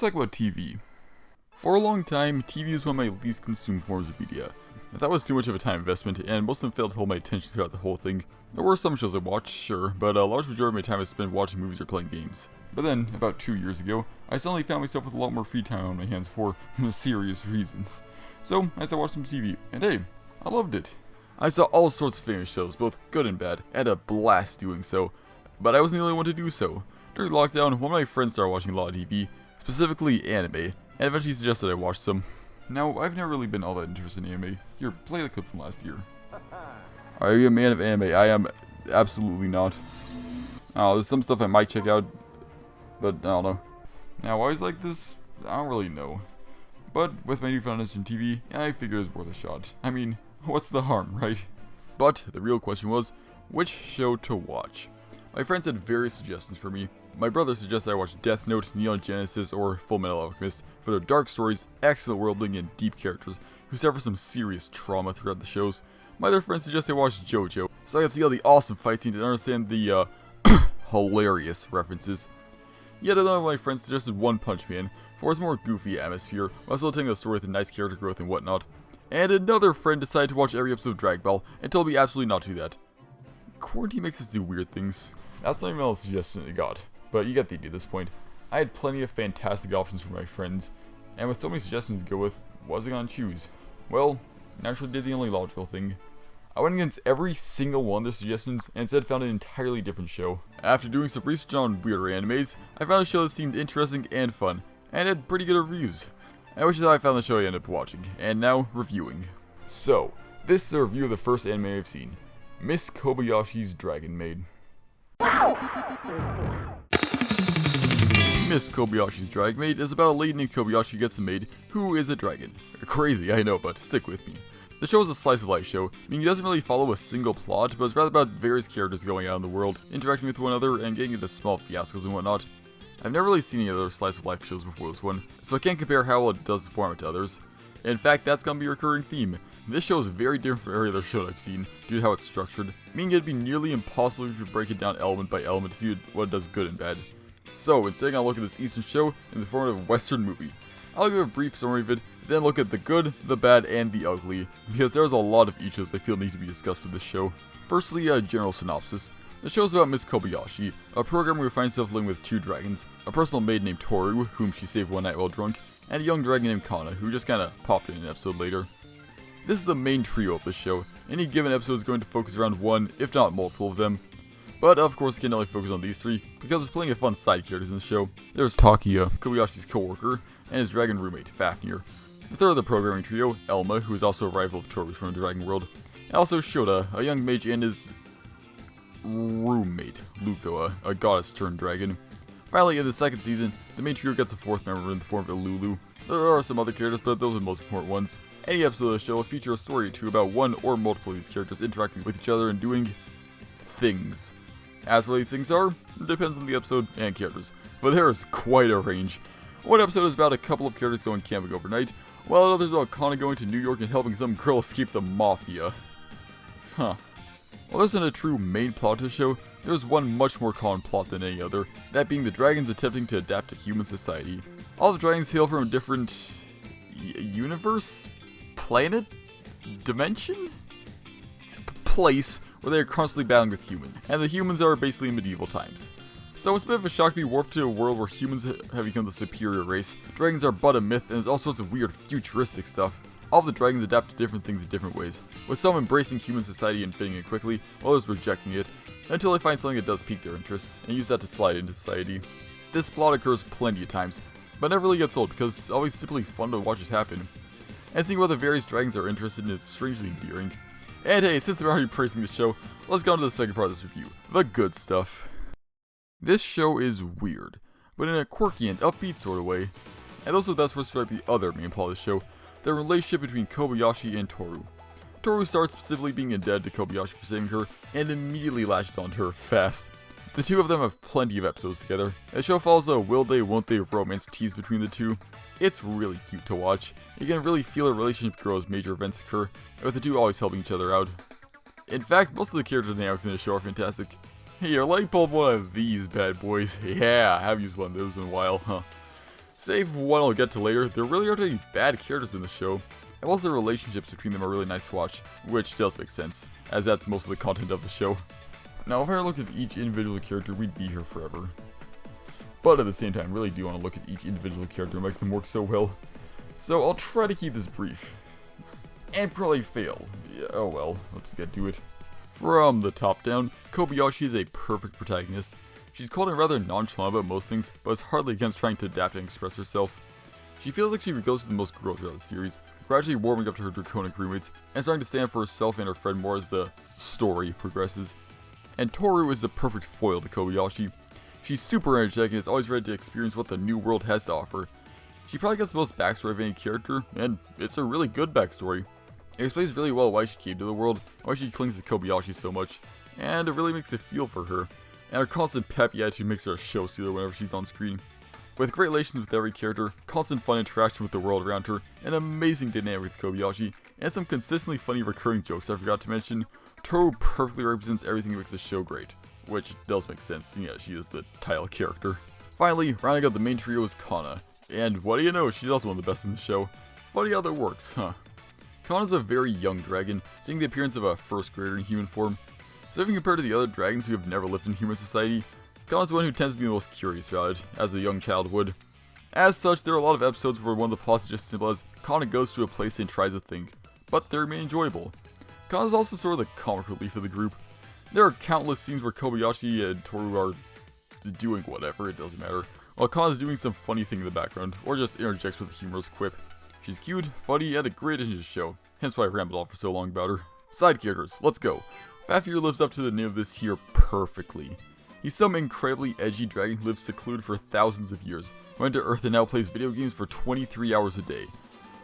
talk about TV. For a long time, TV was one of my least consumed forms of media. That was too much of a time investment, and most of them failed to hold my attention throughout the whole thing. There were some shows I watched, sure, but a large majority of my time was spent watching movies or playing games. But then, about 2 years ago, I suddenly found myself with a lot more free time on my hands for serious reasons. So, I started watching some TV, and hey, I loved it. I saw all sorts of famous shows, both good and bad, and had a blast doing so. But I wasn't the only one to do so. During lockdown, one of my friends started watching a lot of TV, specifically anime, and eventually suggested I watch some. Now, I've never really been all that interested in anime. Here, play the clip from last year. Are you a man of anime? I am absolutely not. Oh, there's some stuff I might check out, but I don't know. Now, why is like this? I don't really know. But with my newfound interest in TV, I figured it was worth a shot. I mean, what's the harm, right? But the real question was, which show to watch? My friends had various suggestions for me. My brother suggested I watch Death Note, Neon Genesis, or Fullmetal Alchemist for their dark stories, excellent worldbuilding, and deep characters who suffer some serious trauma throughout the shows. My other friends suggested I watch JoJo, so I could see all the awesome fight scenes and understand the hilarious references. Yet another of my friends suggested One Punch Man for its more goofy atmosphere, while still telling the story with a nice character growth and whatnot. And another friend decided to watch every episode of Dragon Ball and told me absolutely not to do that. Quarantine makes us do weird things. That's not even all the suggestions I got, but you get the idea at this point. I had plenty of fantastic options for my friends, and with so many suggestions to go with, what was I gonna choose? Well, naturally did the only logical thing. I went against every single one of their suggestions and instead found an entirely different show. After doing some research on weirder animes, I found a show that seemed interesting and fun, and had pretty good reviews. And which is how I found the show I ended up watching, and now reviewing. So, this is a review of the first anime I've seen, Miss Kobayashi's Dragon Maid. Miss Kobayashi's Dragon Maid is about a lady named Kobayashi who gets a maid who is a dragon. Crazy, I know, but stick with me. The show is a slice of life show, meaning it doesn't really follow a single plot, but it's rather about various characters going out in the world, interacting with one another, and getting into small fiascos and whatnot. I've never really seen any other slice of life shows before this one, so I can't compare how well it does the format to others. In fact, that's gonna be a recurring theme. This show is very different from every other show I've seen, due to how it's structured, meaning it'd be nearly impossible if you break it down element by element to see what it does good and bad. So, instead I'll look at this Eastern show in the form of a Western movie. I'll give a brief summary of it, then look at the good, the bad, and the ugly, because there's a lot of each of those I feel need to be discussed with this show. Firstly, a general synopsis. The show is about Miss Kobayashi, a programmer who finds herself living with two dragons, a personal maid named Toru, whom she saved one night while drunk, and a young dragon named Kana, who just kinda popped in an episode later. This is the main trio of the show. Any given episode is going to focus around one, if not multiple of them. But of course, it can only focus on these three, because there's plenty of fun side characters in the show. There's Takia, Kobayashi's co-worker, and his dragon roommate, Fafnir. The third of the programming trio, Elma, who is also a rival of Toru's from the Dragon World, and also Shota, a young mage, and his roommate, Luko, a goddess-turned-dragon. Finally, in the second season, the main trio gets a fourth member in the form of Ilulu. There are some other characters, but those are the most important ones. Any episode of the show will feature a story or two about one or multiple of these characters interacting with each other and doing things. As for these things are, it depends on the episode and characters, but there is quite a range. One episode is about a couple of characters going camping overnight, while another is about Kana going to New York and helping some girl escape the mafia. Huh. While there isn't a true main plot to the show, there's one much more common plot than any other, that being the dragons attempting to adapt to human society. All the dragons hail from a different universe? Planet? Dimension? Place where they are constantly battling with humans, and the humans are basically in medieval times. So it's a bit of a shock to be warped to a world where humans have become the superior race. Dragons are but a myth, and there's all sorts of weird futuristic stuff. All of the dragons adapt to different things in different ways, with some embracing human society and fitting in quickly, while others rejecting it, until they find something that does pique their interests, and use that to slide into society. This plot occurs plenty of times, but never really gets old because it's always simply fun to watch it happen. And seeing what the various dragons are interested in is strangely endearing. And hey, since I'm already praising the show, let's go on to the second part of this review, the good stuff. This show is weird, but in a quirky and upbeat sort of way, and also that's what describes the other main plot of the show, the relationship between Kobayashi and Toru. Toru starts specifically being indebted to Kobayashi for saving her, and immediately latches onto her fast. The two of them have plenty of episodes together, and the show follows a will they won't they romance tease between the two. It's really cute to watch. You can really feel a relationship grow as major events occur, and with the two always helping each other out. In fact, most of the character dynamics in the show are fantastic. Hey, your light bulb one of these bad boys. Yeah, I haven't used one of those in a while, huh? Save one I'll get to later, there really aren't any bad characters in the show, and also the relationships between them are really nice to watch, which does make sense, as that's most of the content of the show. Now if I looked at each individual character, we'd be here forever. But at the same time, I really do want to look at each individual character and makes them work so well. So I'll try to keep this brief. And probably fail. Yeah, oh well, let's get to it. From the top down, Kobayashi is a perfect protagonist. She's cold and rather nonchalant about most things, but is hardly against trying to adapt and express herself. She feels like she goes through the most growth throughout the series, gradually warming up to her draconic roommates, and starting to stand for herself and her friend more as the story progresses. And Toru is the perfect foil to Kobayashi. She's super energetic and is always ready to experience what the new world has to offer. She probably gets the most backstory of any character, and it's a really good backstory. It explains really well why she came to the world, why she clings to Kobayashi so much, and it really makes you feel for her. And her constant peppy attitude makes her a show stealer whenever she's on screen. With great relations with every character, constant fun interaction with the world around her, an amazing dynamic with Kobayashi, and some consistently funny recurring jokes I forgot to mention, Toru perfectly represents everything that makes the show great. Which does make sense, yeah, she is the title character. Finally, rounding out the main trio is Kana. And what do you know, she's also one of the best in the show. Funny how that works, huh? Kana's a very young dragon, seeing the appearance of a first grader in human form. So even compared to the other dragons who have never lived in human society, Kana's the one who tends to be the most curious about it, as a young child would. As such, there are a lot of episodes where one of the plots is just as simple as Kana goes to a place and tries a thing, but they remain enjoyable. Kana's also sort of the comic relief of the group. There are countless scenes where Kobayashi and Toru are doing whatever, it doesn't matter, while Kana's doing some funny thing in the background, or just interjects with a humorous quip. She's cute, funny, and a great addition to the show, hence why I rambled on for so long about her. Side characters, let's go. Fafnir lives up to the name of this here perfectly. He's some incredibly edgy dragon who lives secluded for thousands of years, went to Earth and now plays video games for 23 hours a day.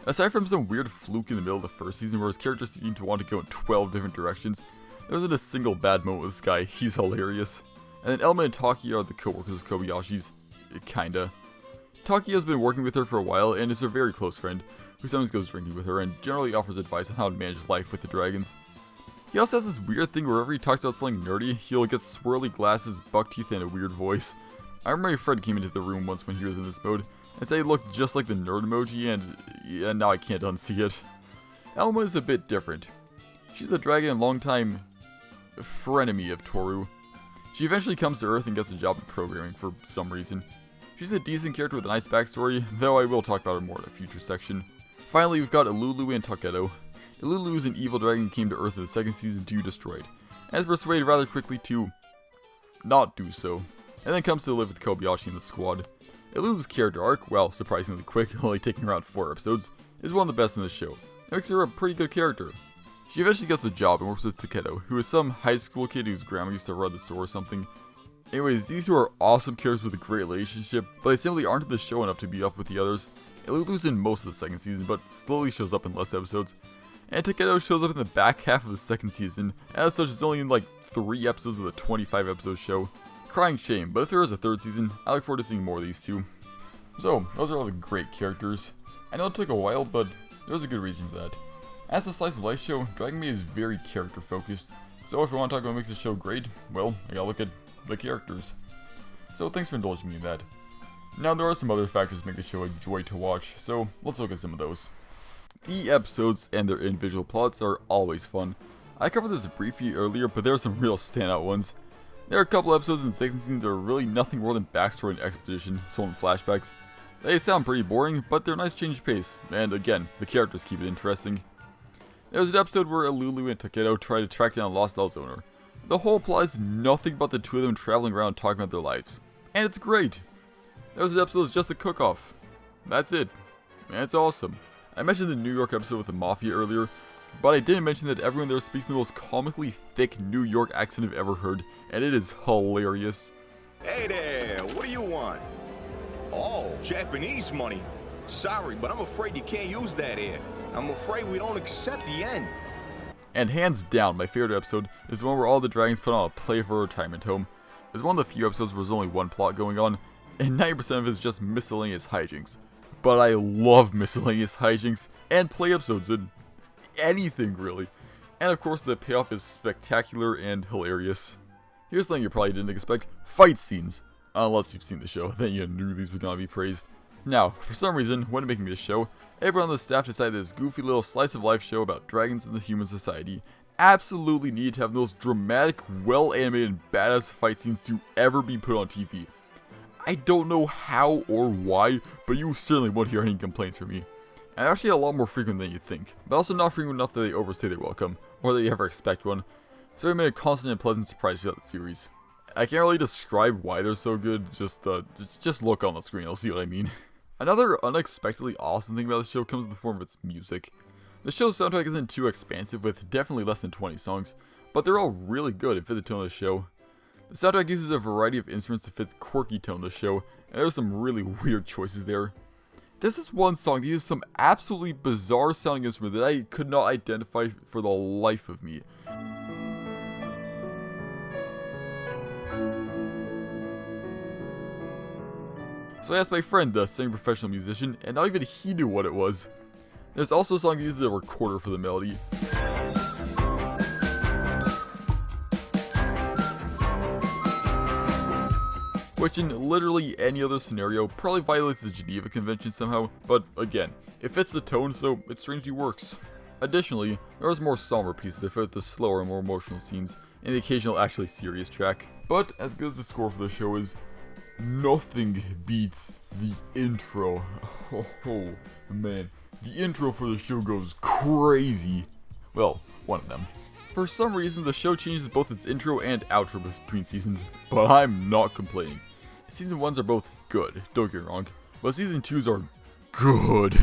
Aside from some weird fluke in the middle of the first season where his character seemed to want to go in 12 different directions, there isn't a single bad moment with this guy, he's hilarious. And then Elma and Taki are the co-workers of Kobayashi's. Kinda. Taki has been working with her for a while and is her very close friend, who sometimes goes drinking with her and generally offers advice on how to manage life with the dragons. He also has this weird thing wherever he talks about something nerdy, he'll get swirly glasses, buck teeth, and a weird voice. I remember my friend came into the room once when he was in this mode, and said he looked just like the nerd emoji, and yeah, now I can't unsee it. Elma is a bit different. She's a dragon and longtime frenemy of Toru. She eventually comes to Earth and gets a job in programming for some reason. She's a decent character with a nice backstory, though I will talk about her more in a future section. Finally, we've got Ilulu and Takedo. Ilulu is an evil dragon who came to Earth in the second season to destroy it, and is persuaded rather quickly to not do so, and then comes to live with Kobayashi and the squad. Ilulu's character arc, while surprisingly quick, only taking around 4 episodes, is one of the best in the show. It makes her a pretty good character. She eventually gets a job and works with Takedo, who is some high school kid whose grandma used to run the store or something. Anyways, these two are awesome characters with a great relationship, but they simply aren't in the show enough to be up with the others. Ilulu's in most of the second season, but slowly shows up in less episodes. And Takedo shows up in the back half of the second season, as such is only in like 3 episodes of the 25 episode show. Crying shame, but if there is a third season, I look forward to seeing more of these two. So, those are all the great characters. I know it took a while, but there's a good reason for that. As a slice of life show, Dragon Maid is very character focused, so if I want to talk about what makes the show great, well, I gotta look at the characters. So thanks for indulging me in that. Now there are some other factors that make the show a joy to watch, so let's look at some of those. The episodes and their individual plots are always fun. I covered this briefly earlier, but there are some real standout ones. There are a couple episodes in the second season that are really nothing more than backstory and exposition, told in flashbacks. They sound pretty boring, but they're a nice change of pace, and again, the characters keep it interesting. There's an episode where Ilulu and Takedo try to track down Lost Doll's owner. The whole plot is nothing but the two of them traveling around talking about their lives. And it's great! There's an episode that's just a cook-off. That's it. And it's awesome. I mentioned the New York episode with the Mafia earlier, but I didn't mention that everyone there speaks in the most comically thick New York accent I've ever heard, and it is hilarious. Hey there, what do you want? Oh, Japanese money. Sorry, but I'm afraid you can't use that here. I'm afraid we don't accept the yen. And hands down, my favorite episode is the one where all the dragons put on a play for a retirement home. It's one of the few episodes where there's only one plot going on, and 90% of it is just miscellaneous hijinks. But I love miscellaneous hijinks and play episodes and anything really. And of course the payoff is spectacular and hilarious. Here's something you probably didn't expect: fight scenes. Unless you've seen the show, then you knew these were gonna be praised. Now, for some reason, when making this show, everyone on the staff decided this goofy little slice of life show about dragons in the human society absolutely needed to have the most dramatic, well-animated, and badass fight scenes to ever be put on TV. I don't know how or why, but you certainly won't hear any complaints from me. And actually a lot more frequent than you'd think, but also not frequent enough that they overstay their welcome, or that you ever expect one, so they made a constant and pleasant surprise throughout the series. I can't really describe why they're so good, just look on the screen, you'll see what I mean. Another unexpectedly awesome thing about the show comes in the form of its music. The show's soundtrack isn't too expansive, with definitely less than 20 songs, but they're all really good and fit the tone of the show. The soundtrack uses a variety of instruments to fit the quirky tone of the show, and there's some really weird choices there. There's this one song that uses some absolutely bizarre sounding instrument that I could not identify for the life of me. So I asked my friend, the same professional musician, and not even he knew what it was. There's also a song that uses a recorder for the melody. Which in literally any other scenario probably violates the Geneva Convention somehow, but again, it fits the tone, so it strangely works. Additionally, there was more somber pieces that fit the slower and more emotional scenes, and the occasional actually serious track. But as good as the score for the show is, nothing beats the intro. Oh man, the intro for the show goes crazy. Well, one of them. For some reason, the show changes both its intro and outro between seasons, but I'm not complaining. Season 1s are both good, don't get me wrong, but Season 2s are good.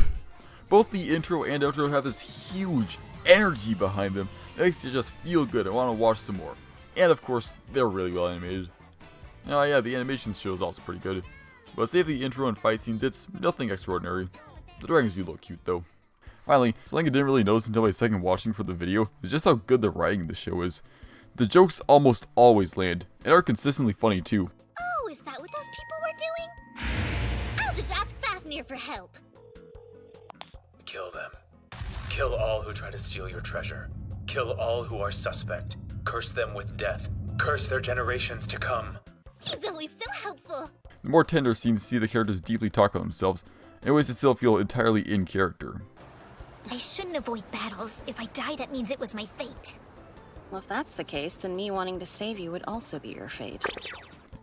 Both the intro and outro have this huge energy behind them that makes you just feel good and want to watch some more. And of course, they're really well animated. Oh yeah, the animation show is also pretty good. But save the intro and fight scenes, it's nothing extraordinary. The dragons do look cute though. Finally, something I didn't really notice until my second watching for the video is just how good the writing in the show is. The jokes almost always land, and are consistently funny too. Oh, is that what those people were doing? I'll just ask Fafnir for help. Kill them. Kill all who try to steal your treasure. Kill all who are suspect. Curse them with death. Curse their generations to come. He's always so helpful. The more tender scenes see the characters deeply talk about themselves, in ways that still feel entirely in character. I shouldn't avoid battles. If I die, that means it was my fate. Well, if that's the case, then me wanting to save you would also be your fate.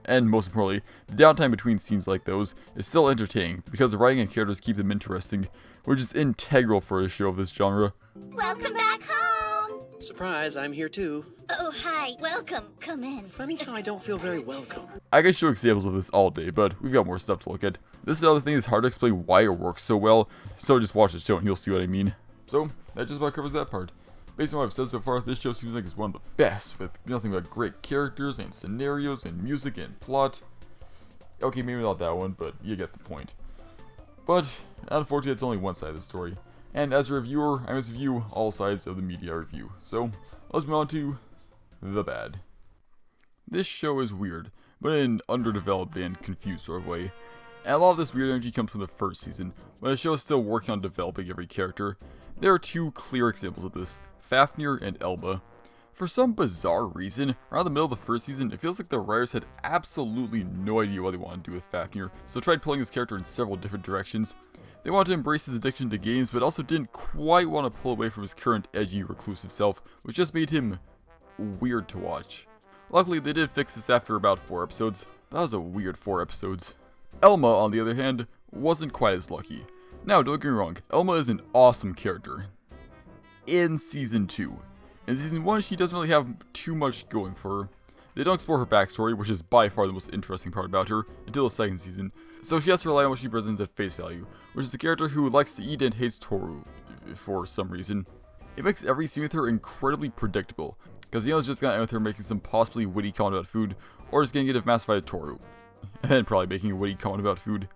And most importantly, the downtime between scenes like those is still entertaining, because the writing and characters keep them interesting, which is integral for a show of this genre. Welcome back home! Surprise, I'm here too. Oh, hi. Welcome. Come in. Funny how I don't feel very welcome. I could show examples of this all day, but we've got more stuff to look at. This is another thing that's hard to explain why it works so well, so just watch the show and you'll see what I mean. So, that just about covers that part. Based on what I've said so far, this show seems like it's one of the best, with nothing but great characters, and scenarios, and music, and plot. Okay, maybe not that one, but you get the point. But, unfortunately, it's only one side of the story. And as a reviewer, I must review all sides of the media review. So, let's move on to the bad. This show is weird, but in an underdeveloped and confused sort of way. And a lot of this weird energy comes from the first season, when the show is still working on developing every character. There are two clear examples of this, Fafnir and Elba. For some bizarre reason, around the middle of the first season, it feels like the writers had absolutely no idea what they wanted to do with Fafnir, so tried pulling his character in several different directions. They wanted to embrace his addiction to games, but also didn't quite want to pull away from his current edgy, reclusive self, which just made him weird to watch. Luckily, they did fix this after about 4 episodes, but that was a weird 4 episodes. Elma, on the other hand, wasn't quite as lucky. Now, don't get me wrong, Elma is an awesome character. In Season 2. In Season 1, she doesn't really have too much going for her. They don't explore her backstory, which is by far the most interesting part about her, until the second season, so she has to rely on what she presents at face value, which is a character who likes to eat and hates Toru, for some reason. It makes every scene with her incredibly predictable, because it's just gonna end with her making some possibly witty comment about food, or just getting it massified at Toru, and then probably making a witty comment about food.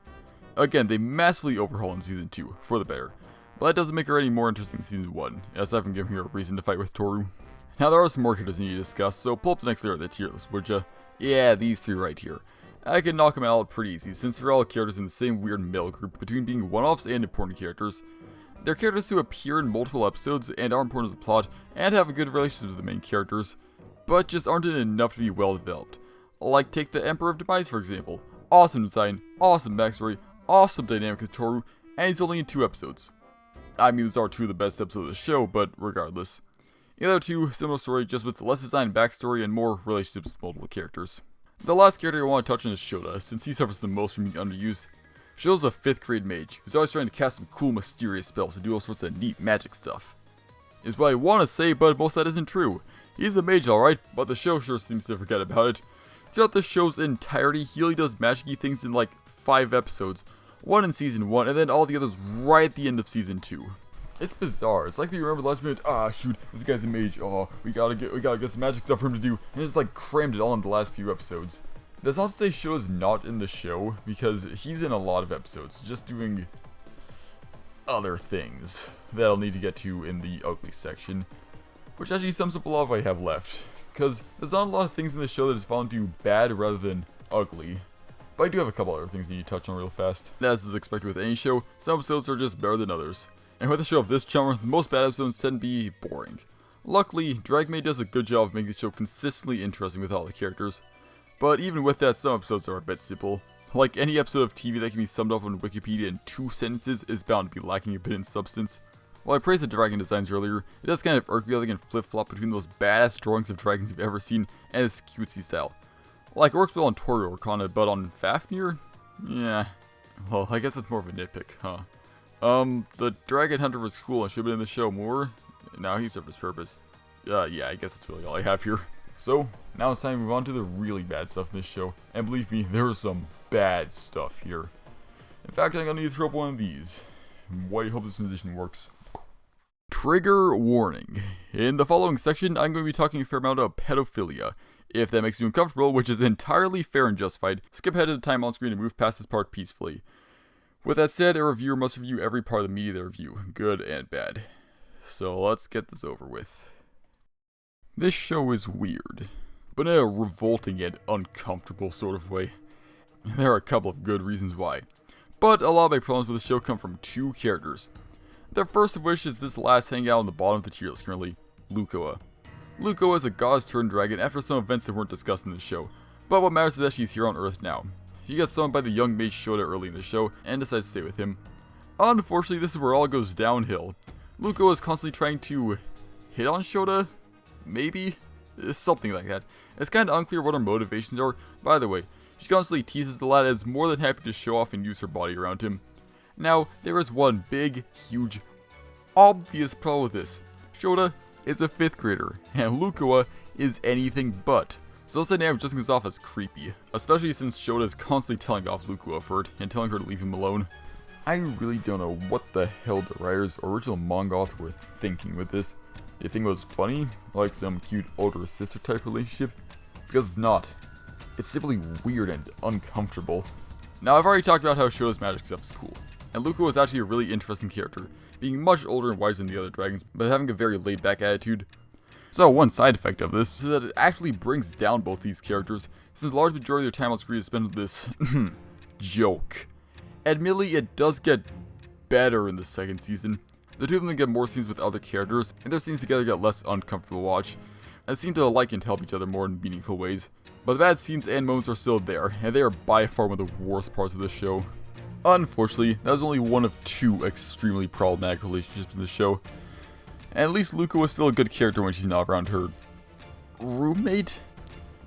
Again, they massively overhaul in Season 2, for the better. But that doesn't make her any more interesting in Season 1, aside from giving her a reason to fight with Toru. Now there are some more characters I need to discuss, so pull up the next layer of the tier list, would ya? Yeah, these 3 right here. I can knock them out pretty easy, since they're all characters in the same weird middle group between being one-offs and important characters. They're characters who appear in multiple episodes and are important to the plot, and have a good relationship with the main characters, but just aren't enough to be well developed. Like take the Emperor of Demise for example. Awesome design, awesome backstory, awesome dynamic with Toru, and he's only in 2 episodes. I mean, those are 2 of the best episodes of the show, but regardless. The other 2, similar story, just with less designed backstory and more relationships with multiple characters. The last character I want to touch on is Shota, since he suffers the most from being underused. Shota's a 5th grade mage, who's always trying to cast some cool mysterious spells to do all sorts of neat magic stuff. Is what I want to say, but most of that isn't true. He's a mage alright, but the show sure seems to forget about it. Throughout the show's entirety, he only does magic-y things in like 5 episodes. 1 in season 1, and then all the others right at the end of season 2. It's bizarre. It's like they remember the last minute, shoot, this guy's a mage, we gotta get some magic stuff for him to do, and just like crammed it all into the last few episodes. That's not to say Shota's not in the show, because he's in a lot of episodes, just doing other things that I'll need to get to in the ugly section, which actually sums up a lot of what I have left, because there's not a lot of things in the show that is fallen to bad rather than ugly. But I do have a couple other things I need to touch on real fast. As is expected with any show, some episodes are just better than others. And with a show of this genre, the most bad episodes tend to be boring. Luckily, Drag Maid does a good job of making the show consistently interesting with all the characters. But even with that, some episodes are a bit simple. Like any episode of TV that can be summed up on Wikipedia in 2 sentences is bound to be lacking a bit in substance. While I praised the dragon designs earlier, it does kind of irk me how they can flip-flop between those badass drawings of dragons you've ever seen and this cutesy style. Like, it works well on Toru or Kana, but on Fafnir? Yeah. Well, I guess that's more of a nitpick, huh? The Dragon Hunter was cool and should have been in the show more. Now he served his purpose. Yeah, I guess that's really all I have here. So, now it's time to move on to the really bad stuff in this show. And believe me, there is some bad stuff here. In fact, I'm gonna need to throw up one of these. Why I hope this transition works. Trigger warning. In the following section, I'm going to be talking a fair amount of pedophilia. If that makes you uncomfortable, which is entirely fair and justified, skip ahead to the time on screen and move past this part peacefully. With that said, a reviewer must review every part of the media they review, good and bad. So let's get this over with. This show is weird, but in a revolting and uncomfortable sort of way. There are a couple of good reasons why. But a lot of my problems with the show come from 2 characters. The first of which is this last hangout on the bottom of the tier list currently, Lukoa. Lukoa is a goddess-turned dragon after some events that weren't discussed in the show, but what matters is that she's here on Earth now. She gets summoned by the young mage Shota early in the show, and decides to stay with him. Unfortunately, this is where all goes downhill. Lukoa is constantly trying to hit on Shota? Maybe? Something like that. It's kinda unclear what her motivations are. By the way, she constantly teases the lad and is more than happy to show off and use her body around him. Now, there is one big, huge, obvious problem with this. Shota is a 5th grader, and Lukoa is anything but. So this dynamic just comes off as creepy, especially since Shota is constantly telling off Lukoa for it, and telling her to leave him alone. I really don't know what the hell the writers or original manga author were thinking with this. They think it was funny, like some cute older sister type relationship? Because it's not. It's simply weird and uncomfortable. Now I've already talked about how Shota's magic stuff is cool, and Lukoa is actually a really interesting character, being much older and wiser than the other dragons, but having a very laid back attitude. So one side effect of this is that it actually brings down both these characters, since the large majority of their time on screen is spent with this joke. Admittedly, it does get better in the 2nd season. The 2 of them get more scenes with other characters, and their scenes together get less uncomfortable to watch, and seem to like and help each other more in meaningful ways. But the bad scenes and moments are still there, and they are by far one of the worst parts of the show. Unfortunately, that was only one of 2 extremely problematic relationships in the show. And at least Lukoa is still a good character when she's not around her roommate?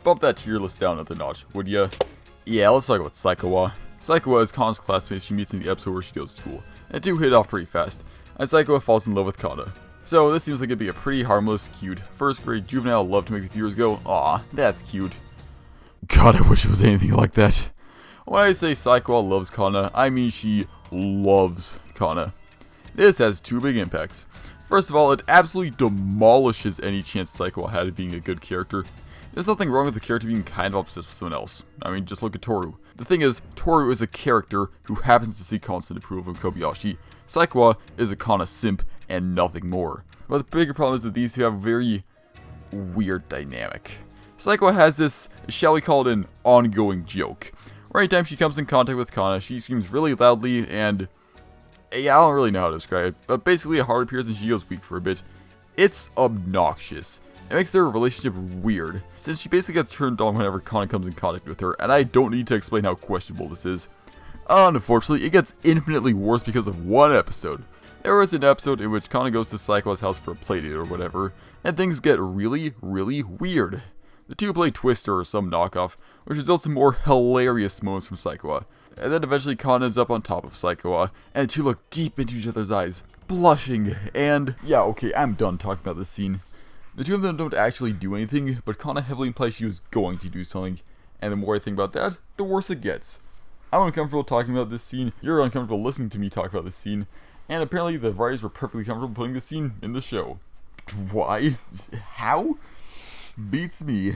Bump that tier list down another notch, would ya? Yeah, let's talk about Saikawa. Saikawa is Kana's classmate she meets in the episode where she goes to school, and 2 hit off pretty fast, and Saikawa falls in love with Kana. So this seems like it'd be a pretty harmless, cute, 1st grade juvenile love to make the viewers go, aw, that's cute. God, I wish it was anything like that. When I say Saikawa loves Kana, I mean she loves Kana. This has 2 big impacts. First of all, it absolutely demolishes any chance Saikawa had of being a good character. There's nothing wrong with the character being kind of obsessed with someone else. I mean, just look at Toru. The thing is, Toru is a character who happens to see constant approval of Kobayashi. Saikawa is a Kana simp and nothing more. But the bigger problem is that these 2 have a very weird dynamic. Saikawa has this, shall we call it an ongoing joke, where anytime she comes in contact with Kana, she screams really loudly and... yeah, I don't really know how to describe it, but basically her heart appears and she goes weak for a bit. It's obnoxious. It makes their relationship weird, since she basically gets turned on whenever Kana comes in contact with her, and I don't need to explain how questionable this is. Unfortunately, it gets infinitely worse because of one episode. There is an episode in which Kana goes to Saikawa's house for a playdate or whatever, and things get really, really weird. The two play Twister or some knockoff, which results in more hilarious moments from Saikawa. And then eventually Kana ends up on top of Saikawa, and the two look deep into each other's eyes, blushing, and... yeah, okay, I'm done talking about this scene. The two of them don't actually do anything, but Kana heavily implies she was going to do something, and the more I think about that, the worse it gets. I'm uncomfortable talking about this scene, you're uncomfortable listening to me talk about this scene, and apparently the writers were perfectly comfortable putting this scene in the show. Why? How? Beats me.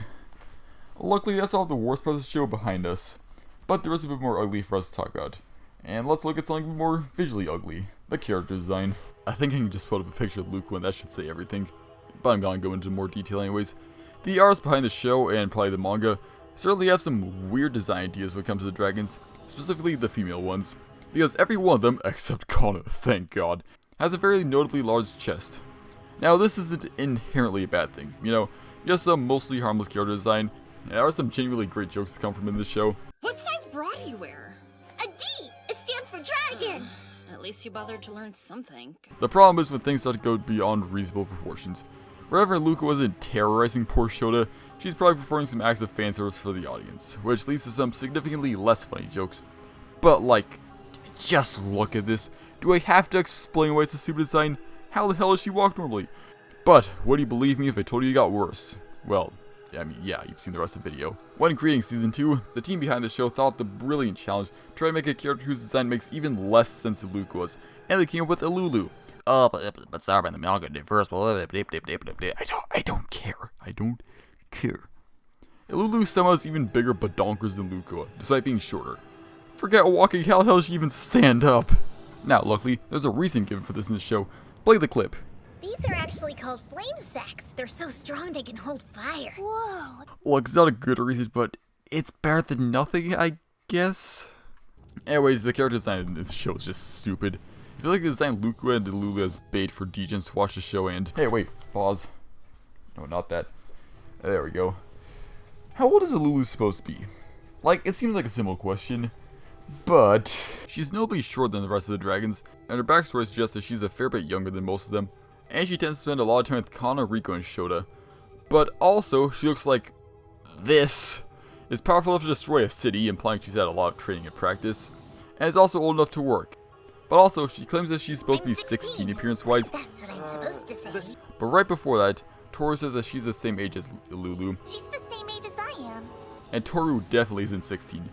Luckily, that's all the worst part of the show behind us. But there is a bit more ugly for us to talk about. And let's look at something more visually ugly. The character design. I think I can just put up a picture of Luke and that should say everything. But I'm gonna go into more detail anyways. The artists behind the show, and probably the manga, certainly have some weird design ideas when it comes to the dragons. Specifically the female ones. Because every one of them, except Kana, thank God, has a very notably large chest. Now this isn't inherently a bad thing, you know, just some mostly harmless character design, and there are some genuinely great jokes to come from in this show. What size bra do you wear? A D! It stands for dragon! At least you bothered to learn something. The problem is when things start to go beyond reasonable proportions. Wherever Luca wasn't terrorizing poor Shota, she's probably performing some acts of fan service for the audience, which leads to some significantly less funny jokes. But like, just look at this. Do I have to explain why it's a stupid design? How the hell does she walk normally? But, would you believe me if I told you it got worse? Well, yeah, you've seen the rest of the video. When creating Season 2, the team behind the show thought the brilliant challenge to try to make a character whose design makes even less sense than Luke was, and they came up with Ilulu. But sorry, the manga did first. I don't care. I don't care. Ilulu somehow is even bigger badonkers than Luca, despite being shorter. Forget walking, how the hell does she even stand up? Now, luckily, there's a reason given for this in the show. Play the clip. These are actually called flame sacks. They're so strong they can hold fire. Whoa. Look, it's not a good reason, but it's better than nothing, I guess. Anyways, the character design in this show is just stupid. I feel like they designed Luca and Ilulu as bait for degens to watch the show and... hey, wait, pause. No, not that. There we go. How old is Ilulu supposed to be? Like, it seems like a simple question, but she's notably shorter than the rest of the dragons, and her backstory suggests that she's a fair bit younger than most of them, and she tends to spend a lot of time with Kana, Riko, and Shota. But also, she looks like this. Is powerful enough to destroy a city, implying she's had a lot of training and practice, and is also old enough to work. But also, she claims that she's supposed to be 16 appearance-wise, That's what I'm supposed to say. but right before that, Toru says that she's the same age as Ilulu, She's the same age as I am. and Toru definitely isn't 16.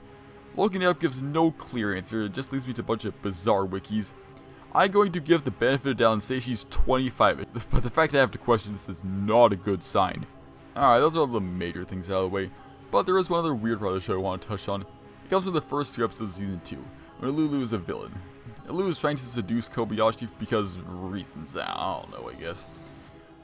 Looking it up gives no clear answer, it just leads me to a bunch of bizarre wikis. I'm going to give the benefit of the doubt and say she's 25, but the fact I have to question this is not a good sign. Alright, those are all the major things out of the way, but there is one other weird part of the show I want to touch on. It comes from the first 2 episodes of Season 2, when Lulu is a villain. Lulu is trying to seduce Kobayashi because reasons, I don't know, I guess.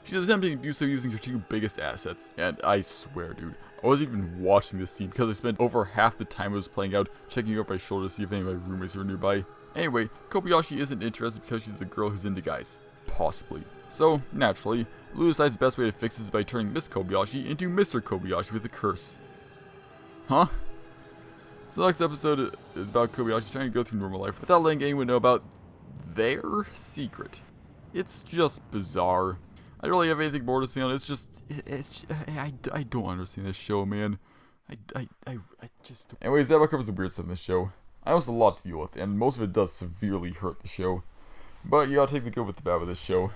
She's attempting to do so using her 2 biggest assets, and I swear, dude, I wasn't even watching this scene because I spent over half the time it was playing out checking over my shoulder to see if any of my roommates were nearby. Anyway, Kobayashi isn't interested because she's a girl who's into guys. Possibly. So, naturally, Lulu decides the best way to fix this is by turning Miss Kobayashi into Mr. Kobayashi with a curse. Huh? So the next episode is about Kobayashi trying to go through normal life without letting anyone know about their secret. It's just bizarre. I don't really have anything more to say on it. I don't understand this show, man. I just... Anyways, that about covers the weird stuff in this show. I know it's a lot to deal with, and most of it does severely hurt the show. But you gotta take the good with the bad with this show.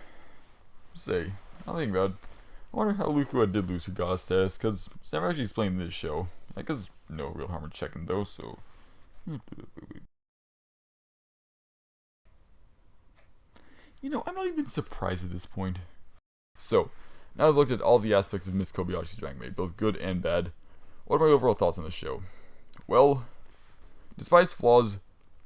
Say, I think about it. I wonder how Luku did lose her god status, because it's never actually explained in this show. I guess no real harm in checking though, so... You know, I'm not even surprised at this point. So, now I've looked at all the aspects of Miss Kobayashi's Dragon Maid, both good and bad. What are my overall thoughts on the show? Well, despite its flaws,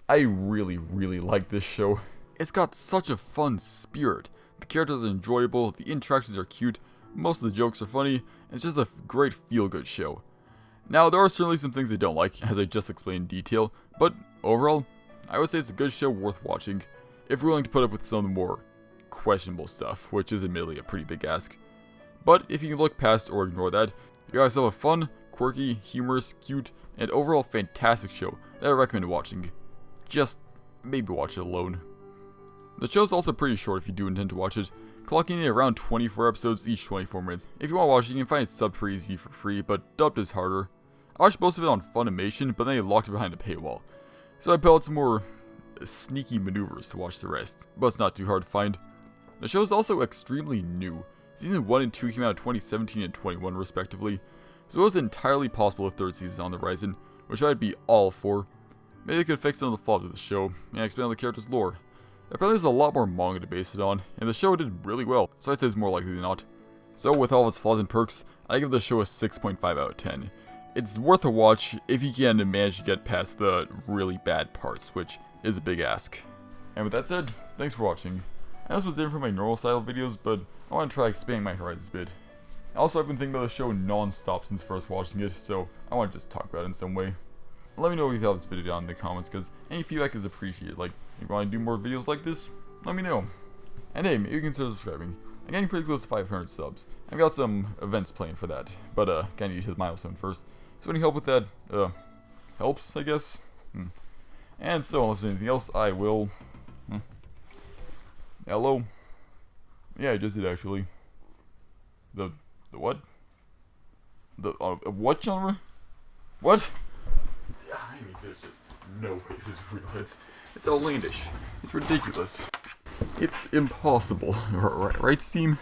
I really like this show. It's got such a fun spirit. The characters are enjoyable, the interactions are cute, most of the jokes are funny, and it's just a great feel-good show. Now, there are certainly some things I don't like, as I just explained in detail, but overall, I would say it's a good show worth watching, if you're willing to put up with some of the more questionable stuff, which is admittedly a pretty big ask. But if you can look past or ignore that, you got yourself a fun, quirky, humorous, cute, and overall fantastic show that I recommend watching. just maybe watch it alone. The show's also pretty short if you do intend to watch it, clocking in around 24 episodes each 24 minutes. If you want to watch it, you can find it subbed pretty easy for free, but dubbed is harder. I watched most of it on Funimation, but then they locked it behind a paywall. So I built some more sneaky maneuvers to watch the rest, but it's not too hard to find. The show is also extremely new. Season 1 and 2 came out in 2017 and 21 respectively, so it was entirely possible a third season on the horizon, which I'd be all for. Maybe they could fix some of the flaws of the show, and expand on the character's lore. Apparently there's a lot more manga to base it on, and the show did really well, so I'd say it's more likely than not. So with all its flaws and perks, I give the show a 6.5 out of 10. It's worth a watch if you can manage to get past the really bad parts, which is a big ask. And with that said, thanks for watching. And this was it for my normal style videos, but I want to try expanding my horizons a bit. Also, I've been thinking about the show non-stop since first watching it, so I want to just talk about it in some way. Let me know what you thought of this video down in the comments, because any feedback is appreciated. Like, if you want to do more videos like this, let me know. And hey, maybe consider subscribing. I'm getting pretty close to 500 subs. I've got some events planned for that, but gotta need to hit the milestone first. So any help with that, helps, I guess. And so, unless there's anything else, I will... Hello? Yeah, I just did, actually. The what? The, what genre? What? Yeah, I mean, there's just no way this is real. It's outlandish. It's ridiculous. It's impossible. Right, Steam?